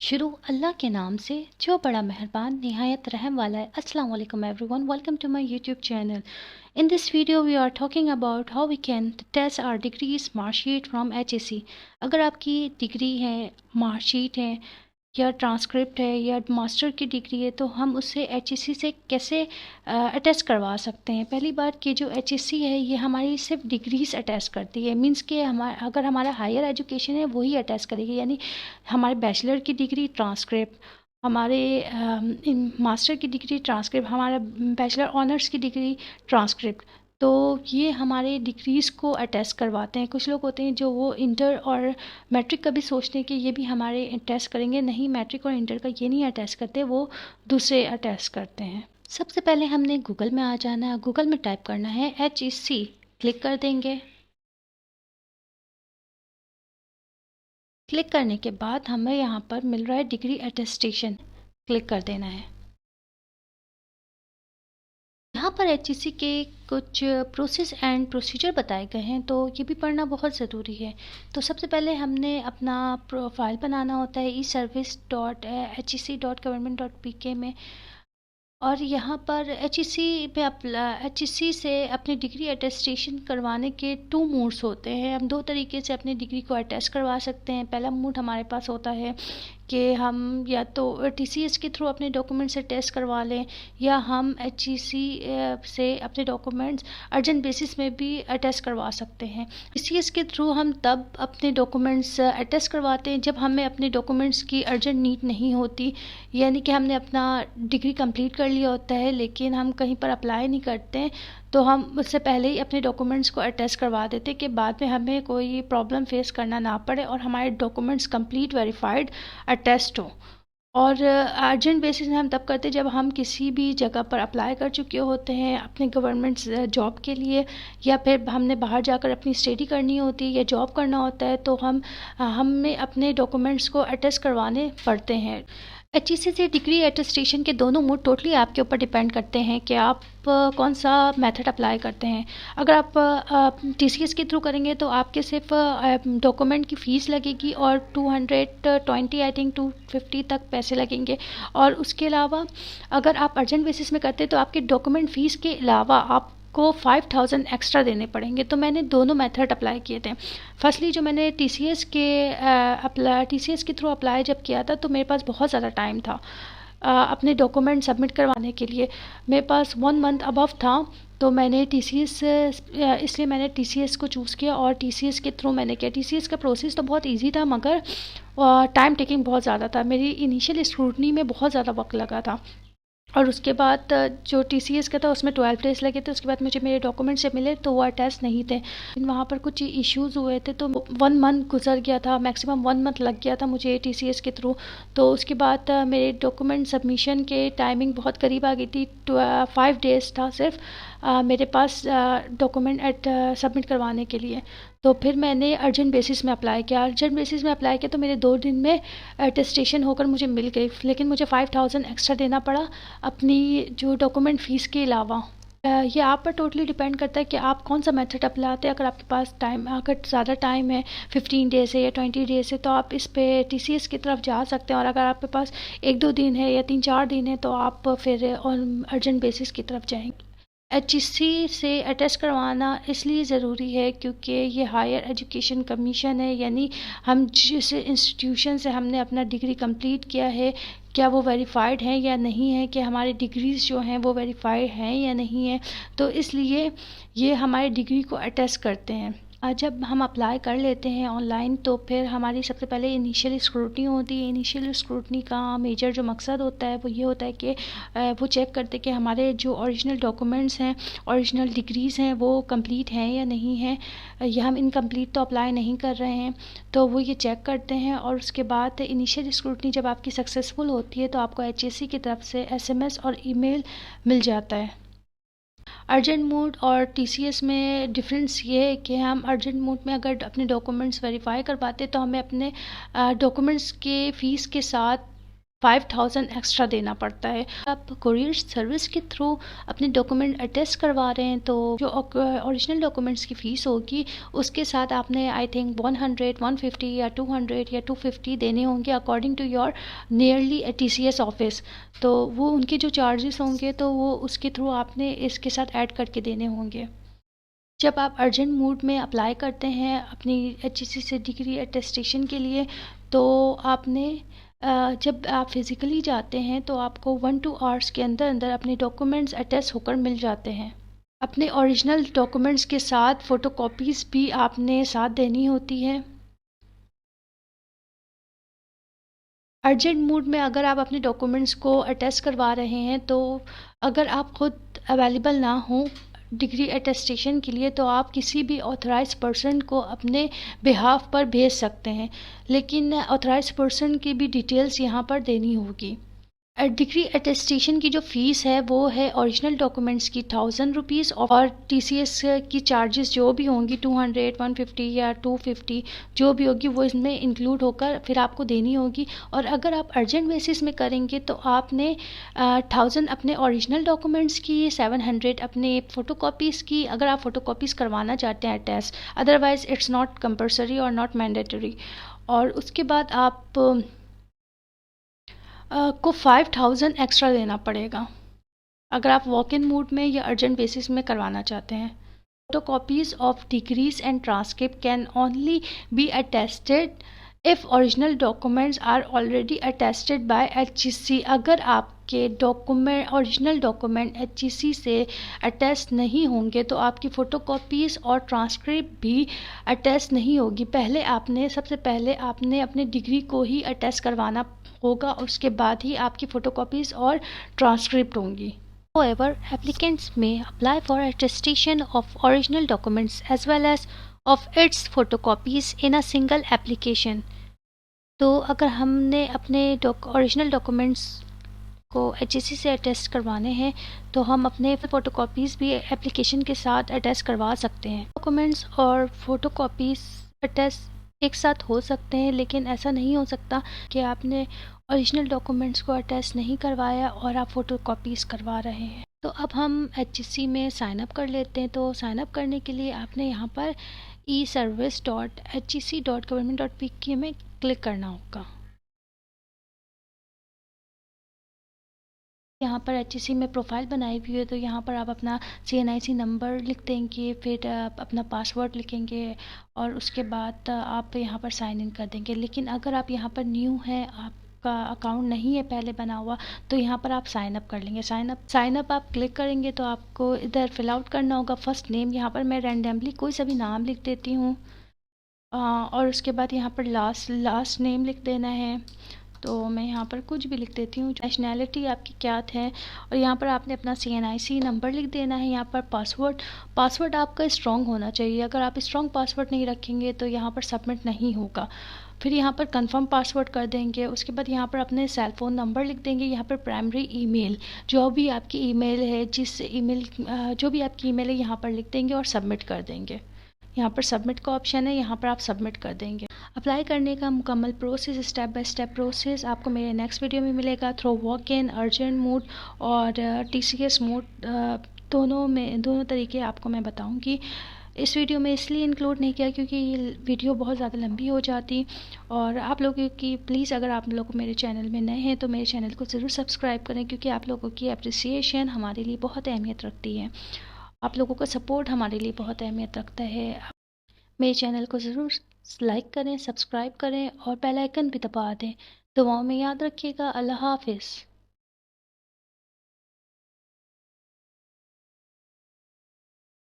शुरू अल्लाह के नाम से जो बड़ा मेहरबान निहायत रहम वाला है। अस्सलाम वालेकुम everyone, welcome to my YouTube channel. In this video we are talking about how we can test our degrees marksheet from HSC। अगर आपकी डिग्री है, मार्कशीट है या ट्रांसक्रिप्ट है या मास्टर की डिग्री है तो हम उससे HSC से कैसे अटैच करवा सकते हैं। पहली बात कि जो HSC है ये हमारी सिर्फ डिग्रीज अटैच करती है, मींस कि अगर हमारा हायर एजुकेशन है वही अटैच करेगी, यानी हमारे बैचलर की डिग्री ट्रांसक्रिप्ट, हमारे मास्टर की डिग्री ट्रांसक्रिप्ट, हमारा बैचलर ऑनर्स की डिग्री ट्रांसक्रिप्ट। तो ये हमारे डिग्रीज़ को अटैच करवाते हैं। कुछ लोग होते हैं जो वो इंटर और मैट्रिक का भी सोचते हैं कि ये भी हमारे अटैच करेंगे, नहीं, मैट्रिक और इंटर का ये नहीं अटैच करते, वो दूसरे अटैच करते हैं। सबसे पहले हमने गूगल में आ जाना है, गूगल में टाइप करना है HEC, क्लिक कर देंगे। क्लिक करने के बाद हमें यहाँ पर मिल रहा है डिग्री अटेस्टेशन, क्लिक कर देना है। यहाँ पर HEC के कुछ प्रोसेस एंड प्रोसीजर बताए गए हैं, तो ये भी पढ़ना बहुत ज़रूरी है। तो सबसे पहले हमने अपना प्रोफाइल बनाना होता है eservice.hec.government.pk में, और यहाँ पर HEC से अपनी डिग्री अटेस्टेशन करवाने के 2 मोड्स होते हैं। हम 2 तरीके से अपनी डिग्री को अटेस्ट करवा सकते हैं। पहला मोड हमारे पास होता है कि हम या तो TCS के थ्रू अपने डॉक्यूमेंट्स से टेस्ट करवा लें, या हम HEC से अपने डॉक्यूमेंट्स अर्जेंट बेसिस में भी अटेस्ट करवा सकते हैं। TCS के थ्रू हम तब अपने डॉक्यूमेंट्स अटेस्ट करवाते हैं जब हमें अपने डॉक्यूमेंट्स की अर्जेंट नीड नहीं होती, यानी कि हमने अपना डिग्री कंप्लीट कर लिया होता है लेकिन हम कहीं पर अप्लाई नहीं करते हैं, तो हम उससे पहले ही अपने डॉक्यूमेंट्स को अटेस्ट करवा देते कि बाद में हमें कोई प्रॉब्लम फेस करना ना पड़े और हमारे डॉक्यूमेंट्स कंप्लीट वेरीफाइड अटेस्ट हो। और अर्जेंट बेसिस में हम तब करते हैं जब हम किसी भी जगह पर अप्लाई कर चुके होते हैं अपने गवर्नमेंट जॉब के लिए, या फिर हमने बाहर जाकर अपनी स्टडी करनी होती है या जॉब करना होता है, तो हमें अपने डॉक्यूमेंट्स को अटेस्ट करवाने पड़ते हैं। HEC से डिग्री अटेस्टेशन के दोनों मोड टोटली आपके ऊपर डिपेंड करते हैं कि आप कौन सा मेथड अप्लाई करते हैं। अगर आप TCS के थ्रू करेंगे तो आपके सिर्फ डॉक्यूमेंट की फ़ीस लगेगी और 220 आई थिंक 250 तक पैसे लगेंगे, और उसके अलावा अगर आप अर्जेंट बेसिस में करते हैं तो आपके डॉक्यूमेंट फ़ीस के अलावा आप को 5000 एक्स्ट्रा देने पड़ेंगे। तो मैंने दोनों मेथड अप्लाई किए थे। फर्स्टली जो मैंने TCS के थ्रू अप्लाई जब किया था तो मेरे पास बहुत ज़्यादा टाइम था अपने डॉक्यूमेंट सबमिट करवाने के लिए। मेरे पास 1 मंथ अबव था, तो मैंने इसलिए मैंने TCS को चूज़ किया और TCS के थ्रू मैंने किया। TCS का प्रोसेस तो बहुत इजी था मगर टाइम टेकिंग बहुत ज़्यादा था। मेरी इनिशियल स्क्रूटनी में बहुत ज़्यादा वक्त लगा था, और उसके बाद जो TCS का था उसमें 12 डेज़ लगे थे। उसके बाद मुझे मेरे डॉक्यूमेंट से मिले तो वो अटैच नहीं थे। वहाँ पर कुछ इश्यूज़ हुए थे तो 1 मंथ गुजर गया था, मैक्सिमम 1 मंथ लग गया था मुझे TCS के थ्रू। तो उसके बाद मेरे डॉक्यूमेंट सबमिशन के टाइमिंग बहुत करीब आ गई थी। 5 डेज़ था सिर्फ मेरे पास डॉक्यूमेंट सबमिट करवाने के लिए। तो फिर मैंने अर्जेंट बेसिस में अप्लाई किया। अर्जेंट बेसिस में अप्लाई किया तो मेरे 2 दिन में अटेस्टेशन होकर मुझे मिल गई, लेकिन मुझे 5000 एक्स्ट्रा देना पड़ा अपनी जो डॉक्यूमेंट फ़ीस के अलावा। ये आप पर टोटली डिपेंड करता है कि आप कौन सा मेथड अपनाते हैं। अगर आपके पास टाइम, अगर ज़्यादा टाइम है, 15 डेज़ है या 20 डेज़ है, तो आप इस पे TCS की तरफ जा सकते हैं। और अगर आपके पास 1-2 दिन है या 3-4 दिन है तो आप फिर अर्जेंट बेसिस की तरफ जाएंगे। HEC से अटेस्ट करवाना इसलिए ज़रूरी है क्योंकि ये हायर एजुकेशन कमीशन है, यानी हम जिस इंस्टीट्यूशन से हमने अपना डिग्री कंप्लीट किया है क्या वो वेरीफाइड है या नहीं है, कि हमारी डिग्रीज़ जो हैं वो वेरीफाइड हैं या नहीं है। तो इसलिए ये हमारी डिग्री को अटेस्ट करते हैं। जब हम अप्लाई कर लेते हैं ऑनलाइन तो फिर हमारी सबसे पहले इनिशियल स्क्रूटनी होती है। इनिशियल स्क्रूटनी का मेजर जो मकसद होता है वो ये होता है कि वो चेक करते हैं कि हमारे जो ओरिजिनल डॉक्यूमेंट्स हैं, ओरिजिनल डिग्रीज़ हैं, वो कंप्लीट हैं या नहीं हैं, या हम इनकम्प्लीट तो अप्लाई नहीं कर रहे हैं। तो वो ये चेक करते हैं, और उसके बाद इनिशियल स्क्रूटनी जब आपकी सक्सेसफुल होती है तो आपको HEC की तरफ से SMS और ईमेल मिल जाता है। अर्जेंट मोड और TCS में डिफरेंस ये है कि हम अर्जेंट मोड में अगर अपने डॉक्यूमेंट्स वेरीफाई करवाते तो हमें अपने डॉक्यूमेंट्स के फ़ीस के साथ 5000 एक्स्ट्रा देना पड़ता है। आप कोरियर सर्विस के थ्रू अपने डॉक्यूमेंट अटेस्ट करवा रहे हैं तो जो ओरिजिनल डॉक्यूमेंट्स की फ़ीस होगी उसके साथ आपने आई थिंक 100, 150 या 200 या 250 देने होंगे according to your nearly TCS office. तो वो उनके जो चार्जेस होंगे तो वो उसके थ्रू आपने इसके साथ ऐड करके देने होंगे। जब आप अर्जेंट मूड में अप्लाई करते हैं अपनी HEC से डिग्री अटेस्टेशन के लिए तो आपने जब आप फिज़िकली जाते हैं तो आपको 1-2 आवर्स के अंदर अंदर अपने डॉक्यूमेंट्स अटेस्ट होकर मिल जाते हैं। अपने ओरिजिनल डॉक्यूमेंट्स के साथ फ़ोटोकॉपीज़ भी आपने साथ देनी होती है। अर्जेंट मूड में अगर आप अपने डॉक्यूमेंट्स को अटेस्ट करवा रहे हैं तो अगर आप खुद अवेलेबल ना हों डिग्री अटेस्टेशन के लिए तो आप किसी भी ऑथराइज पर्सन को अपने बिहाफ पर भेज सकते हैं, लेकिन ऑथराइज पर्सन की भी डिटेल्स यहाँ पर देनी होगी। डिग्री अटेस्टेशन की जो फ़ीस है वो है ओरिजिनल डॉक्यूमेंट्स की 1000 रुपीज़ और TCS की चार्जेस जो भी होंगी 200, 150 या 250 जो भी होगी वो इसमें इंक्लूड होकर फिर आपको देनी होगी। और अगर आप अर्जेंट बेसिस में करेंगे तो आपने 1000 अपने ओरिजिनल डॉक्यूमेंट्स की, 700 अपने फ़ोटोकॉपीज़ की अगर आप फ़ोटोकॉपीज़ करवाना चाहते हैं attach, otherwise it's not compulsory और नॉट मैंडेटरी। और उसके बाद आप को 5000 एक्स्ट्रा देना पड़ेगा अगर आप वॉक इन मूड में या अर्जेंट बेसिस में करवाना चाहते हैं। Photocopies of degrees and transcript can only be attested if original documents are already attested by HEC। अगर आपके ओरिजिनल डॉक्यूमेंट HEC से अटेस्ट नहीं होंगे तो आपकी फ़ोटोकॉपीज़ और ट्रांसक्रिप्ट भी अटेस्ट नहीं होगी। सबसे पहले आपने अपने डिग्री को ही अटेस्ट करवाना होगा, उसके बाद ही आपकी फ़ोटोकॉपीज़ और ट्रांसक्रिप्ट होंगी। However, applicants may apply for attestation of original documents as well as of its photocopies in a single application। तो अगर हमने अपने ओरिजिनल डॉक्यूमेंट्स को HEC से अटेस्ट करवाने हैं तो हम अपने फ़ोटोकॉपीज़ भी एप्लीकेशन के साथ अटैच करवा सकते हैं। डॉक्यूमेंट्स और फ़ोटोकॉपीज़ अटैच एक साथ हो सकते हैं, लेकिन ऐसा नहीं हो सकता कि आपने ओरिजिनल डॉक्यूमेंट्स को अटैच नहीं करवाया और आप फ़ोटोकॉपीज़ करवा रहे हैं। तो अब हम HEC में साइन अप कर लेते हैं। तो साइन अप करने के लिए आपने यहाँ पर eservice.hec.government.pk में क्लिक करना होगा। यहाँ पर HEC में प्रोफाइल बनाई हुई है तो यहाँ पर आप अपना CNIC नंबर लिख देंगे, फिर आप अपना पासवर्ड लिखेंगे और उसके बाद आप यहाँ पर साइन इन कर देंगे। लेकिन अगर आप यहाँ पर न्यू हैं, आपका अकाउंट नहीं है पहले बना हुआ, तो यहाँ पर आप साइन अप कर लेंगे। साइन अप आप क्लिक करेंगे तो आपको इधर फिल आउट करना होगा फर्स्ट नेम। यहाँ पर मैं रैंडमली कोई सा भी नाम लिख देती हूँ और उसके बाद यहाँ पर लास्ट नेम लिख देना है। तो मैं यहाँ पर कुछ भी लिख देती हूँ। नेशनैलिटी आपकी क्या है और यहाँ पर आपने अपना CNIC नंबर लिख देना है। यहाँ पर पासवर्ड आपका स्ट्रॉन्ग होना चाहिए। अगर आप स्ट्रॉन्ग पासवर्ड नहीं रखेंगे तो यहाँ पर सबमिट नहीं होगा। फिर यहाँ पर कंफर्म पासवर्ड कर देंगे। उसके बाद यहाँ पर अपने सेल फ़ोन नंबर लिख देंगे। यहाँ पर प्राइमरी ईमेल जो भी आपकी ईमेल है, जो भी आपकी ईमेल है यहाँ पर लिख देंगे और सबमिट कर देंगे। यहाँ पर सबमिट का ऑप्शन है, यहाँ पर आप सबमिट कर देंगे। अप्लाई करने का मुकम्मल process, step by step process आपको मेरे नेक्स्ट वीडियो में मिलेगा। Through walk in, urgent mood और TCS मूड दोनों तरीके आपको मैं बताऊंगी। इस वीडियो में इसलिए इंक्लूड नहीं किया क्योंकि ये वीडियो बहुत ज़्यादा लंबी हो जाती। और आप लोगों की प्लीज़, अगर आप लोग मेरे चैनल में नए हैं तो मेरे चैनल को ज़रूर सब्सक्राइब करें, क्योंकि आप लोगों की अप्रिसिएशन हमारे लिए बहुत अहमियत रखती है। आप लोगों का सपोर्ट हमारे लिए बहुत अहमियत रखता है। मेरे चैनल को ज़रूर लाइक करें, सब्सक्राइब करें और बेल आइकन भी दबा दें। दुआओं में याद रखिएगा। अल्लाह हाफ़िज़।